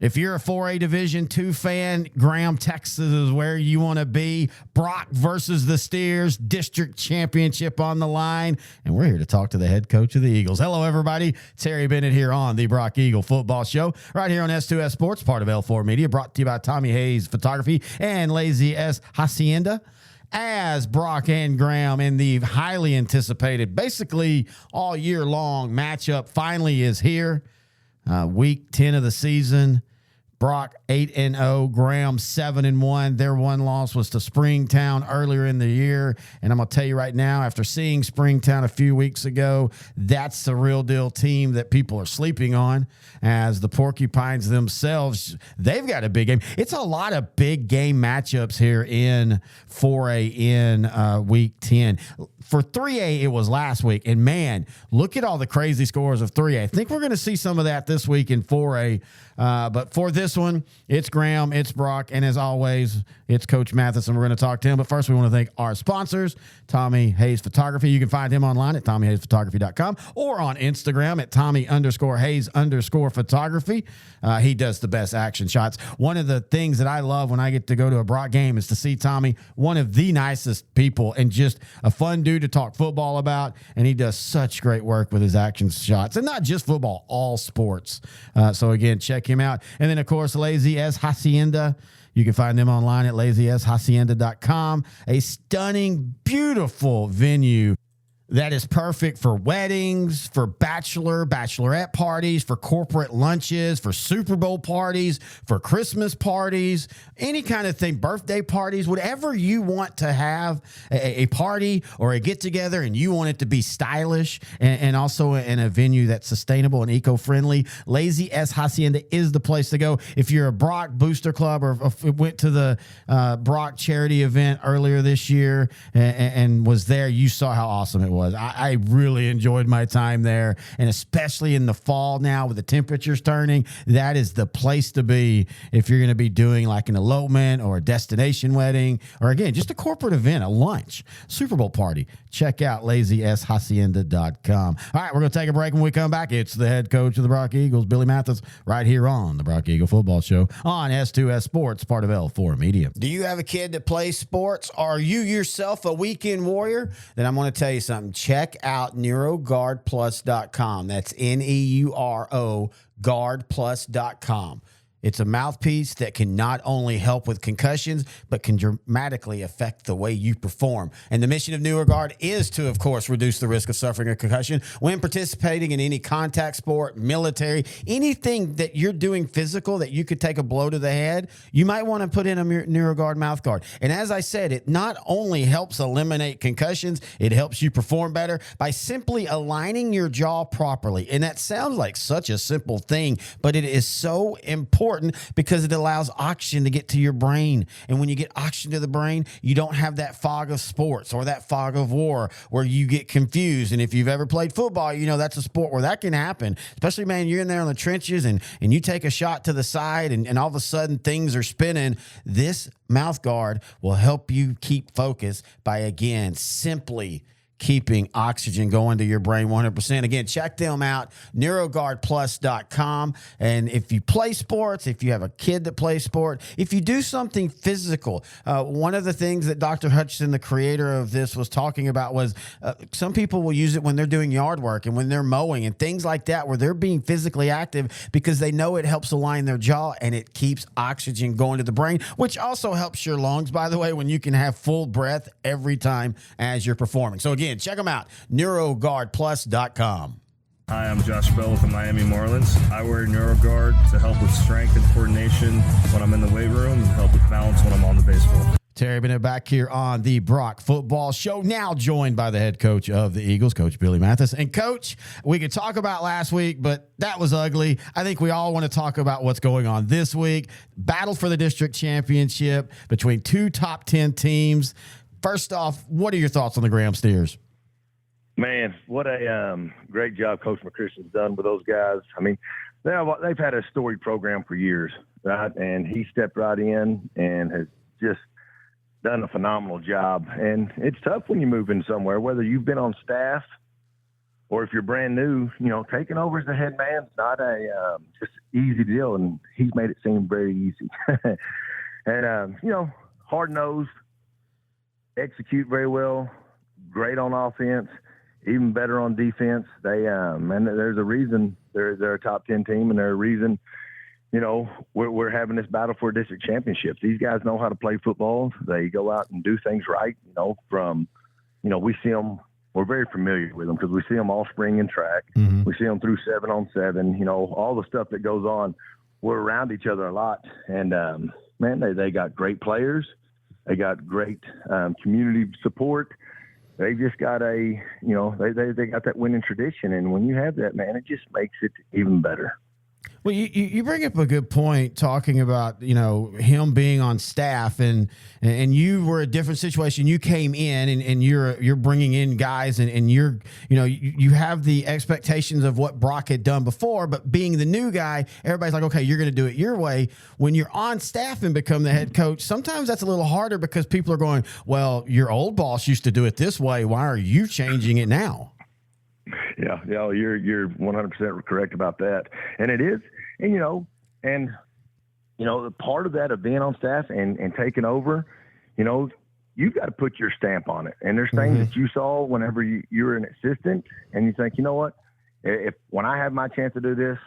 If you're a 4A Division II fan, Graham, Texas is where you want to be. Brock versus the Steers, district championship on the line. And we're here to talk to the head coach of the Eagles. Hello, everybody. Terry Bennett here on the Brock Eagle Football Show, right here on S2S Sports, part of L4 Media, brought to you by Tommy Hayes Photography and Lazy S Hacienda. As Brock and Graham in the highly anticipated, basically all year long matchup finally is here. Week 10 of the season. Brock 8-0, Graham 7-1. Their one loss was to Springtown earlier in the year. And I'm going to tell you right now, after seeing Springtown a few weeks ago, that's the real deal team that people are sleeping on. As the Porcupines themselves, they've got a big game. It's a lot of big game matchups here in 4A in week 10. For 3A, it was last week. And, man, look at all the crazy scores of 3A. I think we're going to see some of that this week in 4A. But for this one, it's Graham, it's Brock, and as always, it's Coach Mathis, and we're going to talk to him. But first, we want to thank our sponsors, Tommy Hayes Photography. You can find him online at TommyHayesPhotography.com or on Instagram at Tommy_Hayes_photography. He does the best action shots. One of the things that I love when I get to go to a Brock game is to see Tommy, one of the nicest people and just a fun dude to talk football about, and he does such great work with his action shots, and not just football, all sports. So again, check him out. And then of course, Lazy S Hacienda. You can find them online at lazyeshacienda.com. A stunning, beautiful venue that is perfect for weddings, for bachelorette parties, for corporate lunches, for Super Bowl parties, for Christmas parties, any kind of thing, birthday parties, whatever you want to have a party or a get-together and you want it to be stylish and also in a venue that's sustainable and eco-friendly. Lazy S Hacienda is the place to go. If you're a Brock Booster Club or went to the Brock charity event earlier this year and was there, you saw how awesome it was. I really enjoyed my time there, and especially in the fall now with the temperatures turning, that is the place to be if you're going to be doing like an elopement or a destination wedding or, again, just a corporate event, a lunch, Super Bowl party. Check out lazyeshacienda.com. All right, we're going to take a break. When we come back, it's the head coach of the Brock Eagles, Billy Mathis, right here on the Brock Eagle Football Show on S2S Sports, part of L4 Media. Do you have a kid that plays sports? Are you yourself a weekend warrior? Then I'm going to tell you something. Check out NeuroGuardPlus.com. That's NEURO guardplus.com. It's a mouthpiece that can not only help with concussions, but can dramatically affect the way you perform. And the mission of NeuroGuard is to, of course, reduce the risk of suffering a concussion when participating in any contact sport, military, anything that you're doing physical that you could take a blow to the head. You might want to put in a NeuroGuard mouth guard. And as I said, it not only helps eliminate concussions, it helps you perform better by simply aligning your jaw properly. And that sounds like such a simple thing, but it is so important because it allows oxygen to get to your brain. And when you get oxygen to the brain, you don't have that fog of sports or that fog of war where you get confused. And if you've ever played football, you know that's a sport where that can happen. Especially, man, you're in there in the trenches and you take a shot to the side and all of a sudden things are spinning. This mouth guard will help you keep focus by, again, simply keeping oxygen going to your brain 100%. Again, check them out, NeuroGuardPlus.com. And if you play sports, if you have a kid that plays sport, if you do something physical, one of the things that Dr. Hutchinson, the creator of this, was talking about was some people will use it when they're doing yard work and when they're mowing and things like that, where they're being physically active because they know it helps align their jaw and it keeps oxygen going to the brain, which also helps your lungs, by the way, when you can have full breath every time as you're performing. So again, check them out, NeuroGuardPlus.com. Hi, I'm Josh Bell with the Miami Marlins. I wear NeuroGuard to help with strength and coordination when I'm in the weight room and help with balance when I'm on the baseball. Terry Bennett back here on the Brock Football Show, now joined by the head coach of the Eagles, Coach Billy Mathis. And, Coach, we could talk about last week, but that was ugly. I think we all want to talk about what's going on this week. Battle for the district championship between two top 10 teams. First off, what are your thoughts on the Graham Steers? Man, what a great job Coach McChristian's done with those guys. I mean, they've had a storied program for years, right? And he stepped right in and has just done a phenomenal job. And it's tough when you move in somewhere, whether you've been on staff or if you're brand new, you know, taking over as the head man's not a just easy deal, and he's made it seem very easy. And, hard-nosed, execute very well, great on offense, even better on defense. And there's a reason they're a top 10 team, and there's a reason, we're having this battle for a district championship. These guys know how to play football. They go out and do things right, we see them. We're very familiar with them because we see them all spring in track. Mm-hmm. We see them through 7-on-7, all the stuff that goes on. We're around each other a lot. And, they got great players. They got great community support. They just got they got that winning tradition. And when you have that, man, it just makes it even better. Well, you bring up a good point talking about, him being on staff and you were a different situation. You came in and you're bringing in guys and you have the expectations of what Brock had done before, but being the new guy, everybody's like, okay, you're going to do it your way. When you're on staff and become the head coach, sometimes that's a little harder because people are going, well, your old boss used to do it this way. Why are you changing it now? Yeah, you're 100% correct about that. And it is, the part of that of being on staff and taking over, you've got to put your stamp on it. And there's things that you saw whenever you were an assistant and you think, you know what, when I have my chance to do this,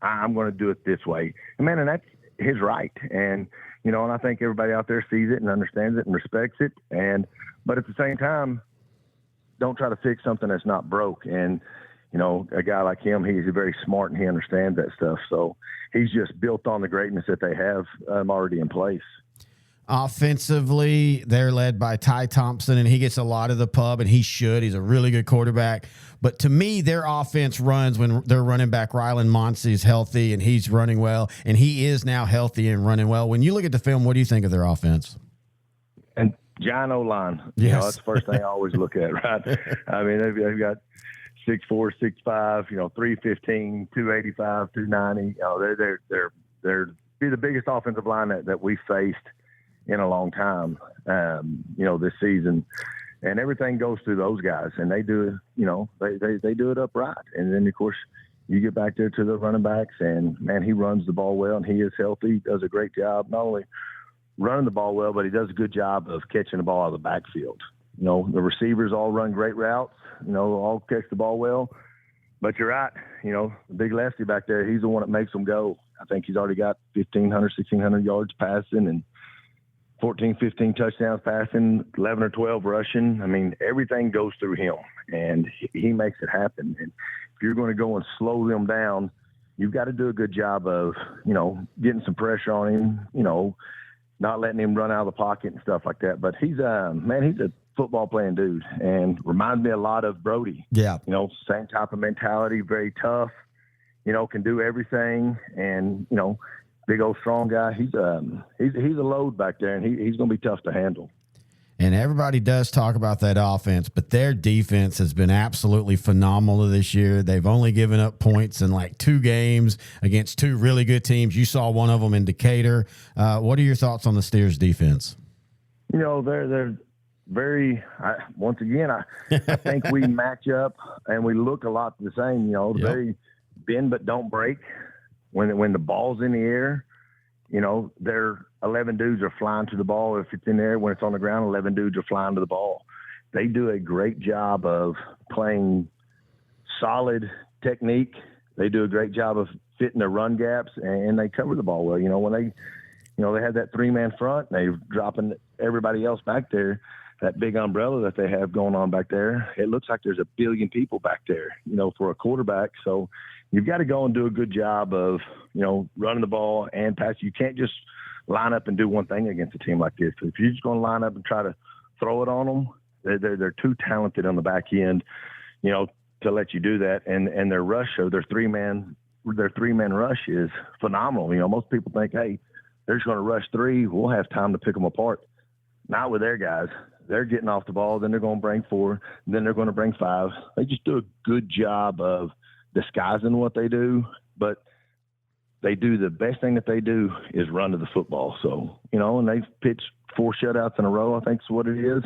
I'm going to do it this way. And that's his right. And, and I think everybody out there sees it and understands it and respects it. But at the same time, don't try to fix something that's not broke. And, a guy like him, he's very smart and he understands that stuff. So he's just built on the greatness that they have already in place. Offensively, they're led by Ty Thompson, and he gets a lot of the pub, and he should. He's a really good quarterback. But to me, their offense runs when their running back, Rylan Monsey, is healthy, and he's running well, and he is now healthy and running well. When you look at the film, what do you think of their offense? And Giant O-line. Yes. That's the first thing I always look at, right? They've got 6'4", 6'5", 315, 285, 290. They're the biggest offensive line that we faced in a long time, this season. And everything goes through those guys, and they do it, they do it upright. And then, of course, you get back there to the running backs, and, man, he runs the ball well, and he is healthy. He does a great job, not only running the ball well, but he does a good job of catching the ball out of the backfield. The receivers all run great routes, all catch the ball well. But you're right, the big lefty back there, he's the one that makes them go. I think he's already got 1,500, 1,600 yards passing and 14, 15 touchdowns passing, 11 or 12 rushing. Everything goes through him, and he makes it happen. And if you're going to go and slow them down, you've got to do a good job of, getting some pressure on him, not letting him run out of the pocket and stuff like that. But he's a football playing dude and reminds me a lot of Brody. Yeah. Same type of mentality, very tough, can do everything. And, big old strong guy. He's a load back there, and he's going to be tough to handle. And everybody does talk about that offense, but their defense has been absolutely phenomenal this year. They've only given up points in like 2 games against 2 really good teams. You saw one of them in Decatur. What are your thoughts on the Steers defense? They're very, once again, I think we match up and we look a lot the same, Yep. Very bend but don't break. When the ball's in the air, their 11 dudes are flying to the ball. If it's in the air, when it's on the ground, 11 dudes are flying to the ball. They do a great job of playing solid technique. They do a great job of fitting their run gaps, and they cover the ball well. When they have that 3-man front, they're dropping everybody else back there. That big umbrella that they have going on back there, it looks like there's a billion people back there, for a quarterback. So you've got to go and do a good job of, running the ball and pass. You can't just line up and do one thing against a team like this. If you're just going to line up and try to throw it on them, they're too talented on the back end, to let you do that. And their rush, or their three-man rush is phenomenal. Most people think, hey, they're just going to rush 3. We'll have time to pick them apart. Not with their guys. They're getting off the ball, then they're going to bring 4, then they're going to bring 5. They just do a good job of disguising what they do, but they do the best thing that they do is run to the football. So, and they've pitched 4 shutouts in a row, I think is what it is.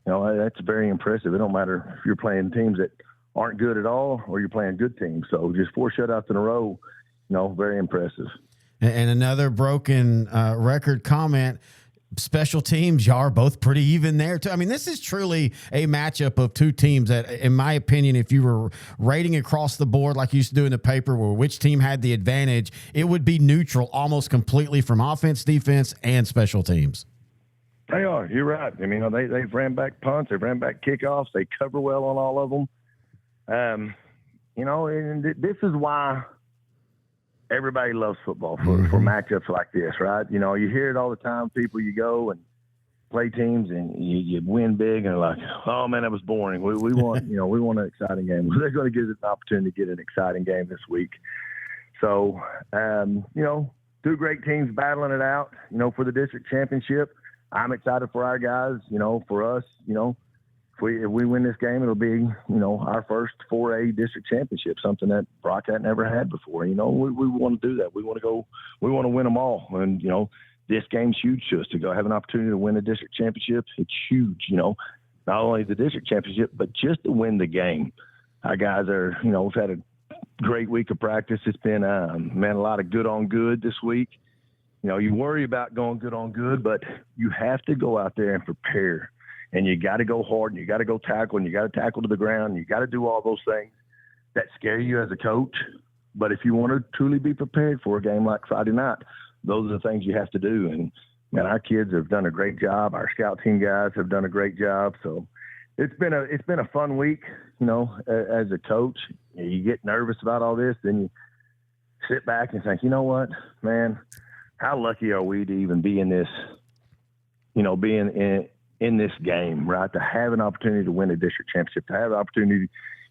That's very impressive. It don't matter if you're playing teams that aren't good at all or you're playing good teams. So just 4 shutouts in a row, very impressive. And another broken record comment. Special teams, y'all are both pretty even there too. I mean, this is truly a matchup of two teams that, in my opinion, if you were rating across the board like you used to do in the paper where which team had the advantage, it would be neutral almost completely from offense, defense, and special teams. They are. You're right. I mean, they've ran back punts, they've ran back kickoffs, they cover well on all of them. And this is why everybody loves football for matchups like this, right? You hear it all the time. People, you go and play teams and you win big and they're like, oh man, that was boring. We want, we want an exciting game. They're going to give us an opportunity to get an exciting game this week. So, two great teams battling it out, for the district championship. I'm excited for our guys, for us, if we win this game, it'll be, our first 4A district championship, something that Brock had never had before. We want to do that. We want to win them all. And, this game's huge to us to go have an opportunity to win a district championship. It's huge, not only the district championship, but just to win the game. Our guys are, we've had a great week of practice. It's been, a lot of good on good this week. You worry about going good on good, but you have to go out there and prepare. And you got to go hard, and you got to go tackle, and you got to tackle to the ground. And you got to do all those things that scare you as a coach. But if you want to truly be prepared for a game like Friday night, those are the things you have to do. And our kids have done a great job. Our scout team guys have done a great job. So it's been a fun week. As a coach, you get nervous about all this, then you sit back and think, you know what, man, how lucky are we to even be in this? Being in this game, right? To have an opportunity to win a district championship, to have an opportunity,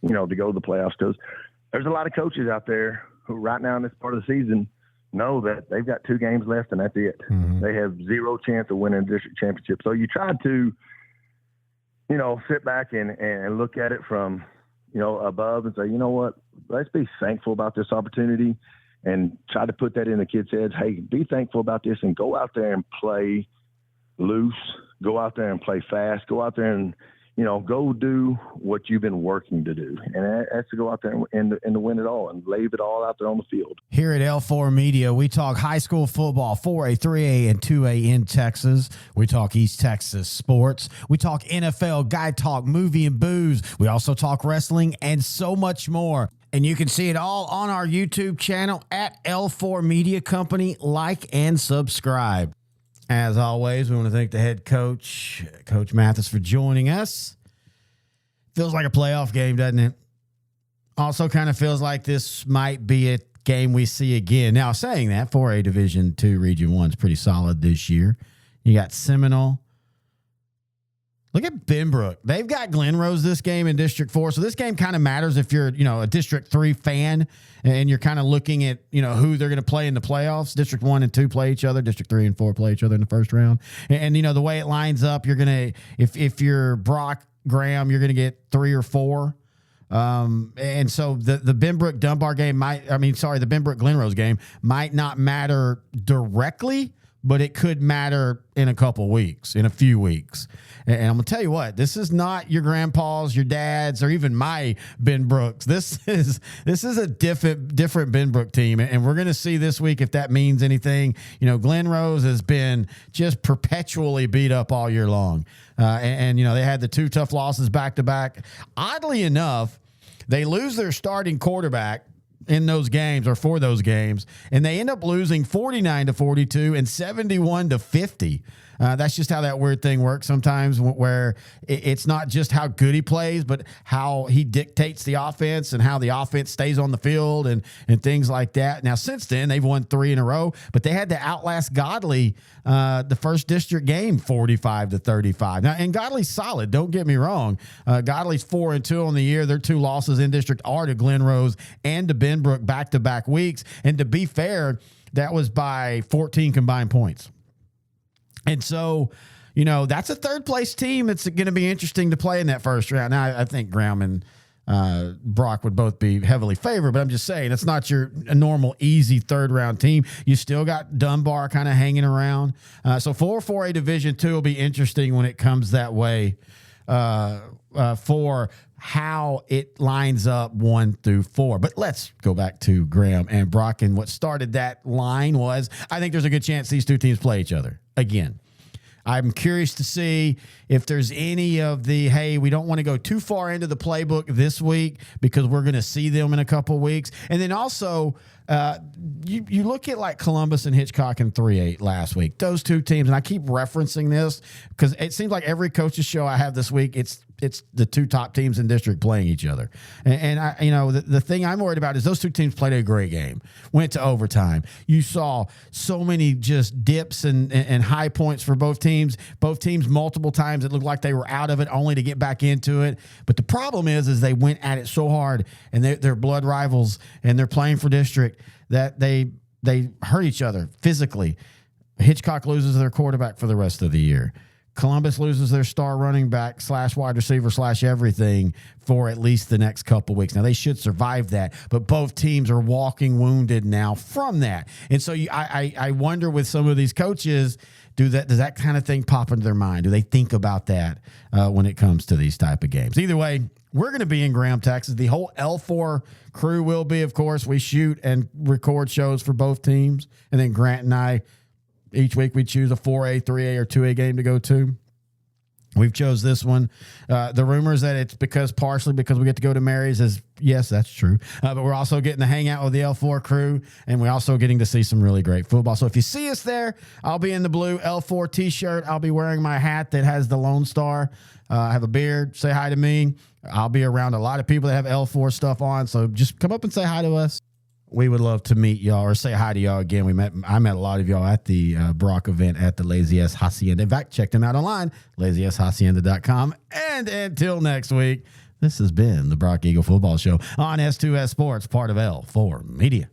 to go to the playoffs. Because there's a lot of coaches out there who right now in this part of the season know that they've got 2 games left and that's it. Mm-hmm. They have zero chance of winning a district championship. So you try to, sit back and look at it from, above and say, you know what, let's be thankful about this opportunity and try to put that in the kids' heads. Hey, be thankful about this and go out there and play loose. Go out there and play fast. Go out there and, go do what you've been working to do. And that's to go out there and to win it all and leave it all out there on the field. Here at L4 Media, we talk high school football, 4A, 3A, and 2A in Texas. We talk East Texas sports. We talk NFL, guy talk, movie and booze. We also talk wrestling and so much more. And you can see it all on our YouTube channel at L4 Media Company. Like and subscribe. As always, we want to thank the head coach, Coach Mathis, for joining us. Feels like a playoff game, doesn't it? Also kind of feels like this might be a game we see again. Now, saying that, 4A Division II Region 1 is pretty solid this year. You got Seminole. Look at Benbrook. They've got Glen Rose this game in District 4. So this game kind of matters if you're, a District 3 fan and you're kind of looking at, who they're going to play in the playoffs. District 1 and 2 play each other. District 3 and 4 play each other in the first round. And the way it lines up, you're going to, if you're Brock Graham, you're going to get 3 or 4. And so the Benbrook Dunbar game the Benbrook Glen Rose game might not matter directly, but it could matter in a few weeks. And I'm going to tell you what, this is not your grandpa's, your dad's, or even my Ben Brooks. This is a different Ben Brook team. And we're going to see this week if that means anything. Glen Rose has been just perpetually beat up all year long. And they had the 2 tough losses back to back. Oddly enough, they lose their starting quarterback in those games or for those games, and they end up losing 49-42 and 71-50. That's just how that weird thing works sometimes, where it's not just how good he plays, but how he dictates the offense and how the offense stays on the field and things like that. Now, since then, they've won 3 in a row, but they had to outlast Godley the first district game 45-35. Now, and Godley's solid. Don't get me wrong. Godley's 4-2 on the year. Their 2 losses in district are to Glen Rose and to Benbrook back-to-back weeks. And to be fair, that was by 14 combined points. And so, that's a third-place team. It's going to be interesting to play in that first round. Now, I think Graham and Brock would both be heavily favored, but I'm just saying it's not a normal, easy third-round team. You still got Dunbar kind of hanging around. So 4A Division II will be interesting when it comes that way for how it lines up 1 through 4. But let's go back to Graham and Brock. And what started that line was, I think there's a good chance these two teams play each other again. I'm curious to see if there's any of the, hey, we don't want to go too far into the playbook this week because we're going to see them in a couple weeks. And then also, you look at like Columbus and Hitchcock in 3-8 last week. Those two teams, and I keep referencing this because it seems like every coach's show I have this week, it's the two top teams in district playing each other. And I, the thing I'm worried about is those two teams played a great game, went to overtime. You saw so many just dips and high points for both teams. Both teams multiple times, it looked like they were out of it only to get back into it. But the problem is they went at it so hard, and they're blood rivals, and they're playing for district, that they hurt each other physically. Hitchcock loses their quarterback for the rest of the year. Columbus loses their star running back / wide receiver / everything for at least the next couple weeks. Now, they should survive that, but both teams are walking wounded now from that. And so I wonder with some of these coaches, does that kind of thing pop into their mind? Do they think about that when it comes to these type of games? Either way, we're going to be in Graham, Texas. The whole L4 crew will be, of course. We shoot and record shows for both teams. And then Grant and I, each week we choose a 4A, 3A, or 2A game to go to. We've chose this one. The rumors that it's partially because we get to go to Mary's is, yes, that's true. But we're also getting to hang out with the L4 crew, and we're also getting to see some really great football. So if you see us there, I'll be in the blue L4 T-shirt. I'll be wearing my hat that has the Lone Star. I have a beard. Say hi to me. I'll be around a lot of people that have L4 stuff on, so just come up and say hi to us. We would love to meet y'all or say hi to y'all again. I met a lot of y'all at the Brock event at the Lazy S Hacienda. In fact, check them out online, lazyeshacienda.com. And until next week, this has been the Brock Eagle Football Show on S2S Sports, part of L4 Media.